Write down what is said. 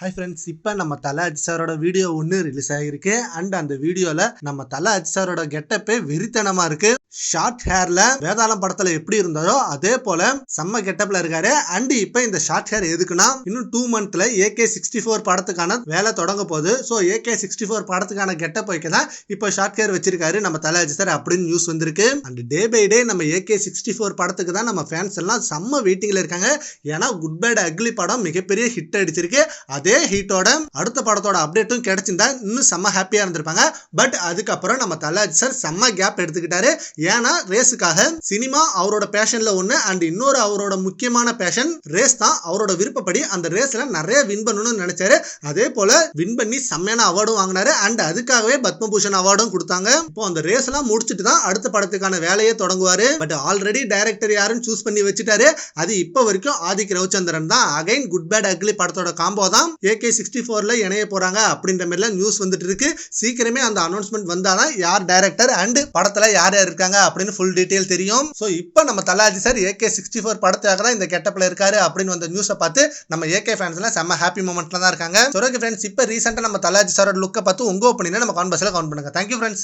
Hi friends, இப்போ நம்ம தல அஜித் சாரோட வீடியோ ஒன்று ரிலீஸ் ஆகிருக்கு. அண்ட் அந்த வீடியோவில் நம்ம தல அஜித் சாரோட கெட்டப்பே வெறித்தனமாக இருக்கு. ஷார்ட் ஹேர்ல வேதாளம் படத்துல எப்படி இருந்தாரோ அதே போல செம்ம கெட்டப்ல இருக்காரு. அண்ட் இப்போ இந்த ஷார்ட் ஹேர் எதுக்குன்னா, இன்னும் 2 மந்த்ல AK64 படத்துக்கான வேலை தொடங்க போகுது. ஸோ AK64 படத்துக்கான கெட்டப் வைக்க தான் இப்போ ஷார்ட் ஹேர் வச்சிருக்காரு நம்ம தல அஜித் சார் அப்படின்னு நியூஸ் வந்திருக்கு. அண்ட் டே பை டே நம்ம AK64 படத்துக்கு தான் நம்ம ஃபேன்ஸ் எல்லாம் செம்ம வெயிட்டிங்ல இருக்காங்க. ஏன்னா குட் பேட் அக்லி படம் மிகப்பெரிய ஹிட் அடிச்சிருக்கு. அதே ஹீட்டோட அடுத்த படத்தோட அப்டேட்டும் கிடைச்சிருந்தா இன்னும் செம்ம ஹாப்பியா இருந்திருப்பாங்க. பட் அதுக்கப்புறம் நம்ம தல அஜித் சார் செம்ம கேப் எடுத்துக்கிட்டாரு. ஏன்னா ரேஸுக்காக சினிமா அவரோட பேஷன்ல ஒண்ணு, அண்ட் இன்னொரு அவரோட முக்கியமான பேஷன் ரேஸ் தான். அவரோட விருப்பப்படி அந்த ரேஸ்ல நிறைய வின் பண்ணணும்னு நினைச்சாரு. அதே போல வின் பண்ணி செம்மையான அவார்டும் வாங்கினாரு. அண்ட் அதுக்காகவே பத்மபூஷன் அவார்டும் கொடுத்தாங்க. இப்போ அந்த ரேஸ் எல்லாம் முடிச்சுட்டு தான் அடுத்த படத்துக்கான வேலையை தொடங்குவாரு. பட் ஆல்ரெடி டைரக்டர் யாருன்னு சூஸ் பண்ணி வச்சுட்டாரு. அது இப்போ வரைக்கும் ஆதிக் ரவிச்சந்திரன் தான். அகைன் குட் பேட் அக்லி படத்தோட காம்போ தான் AK64ல இணைய போறாங்க அப்படின்ற மாதிரி நியூஸ் வந்துட்டு இருக்கு. சீக்கிரமே அந்த அனௌன்ஸ்மெண்ட் வந்தாதான் யார் டைரக்டர் அண்ட் படத்துல யார் யார் இருக்காங்க அப்படின்னு ஃபுல் டீடைல் தெரியும். சோ இப்போ நம்ம தல அஜித் சார் AK64 படத்துக்காக தான் இந்த கெட்டப்ல இருக்காரு அப்படின்னு வந்த நியூஸை பார்த்து நம்ம AK ஃபேன்ஸ் எல்லாம் செம்ம ஹாப்பி மொமெண்ட்ல தான் இருக்காங்க. ஓகே ஃப்ரெண்ட்ஸ், இப்போ ரீசெண்டா நம்ம தல அஜித் சாரோட லுக்கை பார்த்து உங்க ஒப்பீனியனை நம்ம கான்வர்ஸ்ல கவுண்ட் பண்ணுங்க. Thank you friends.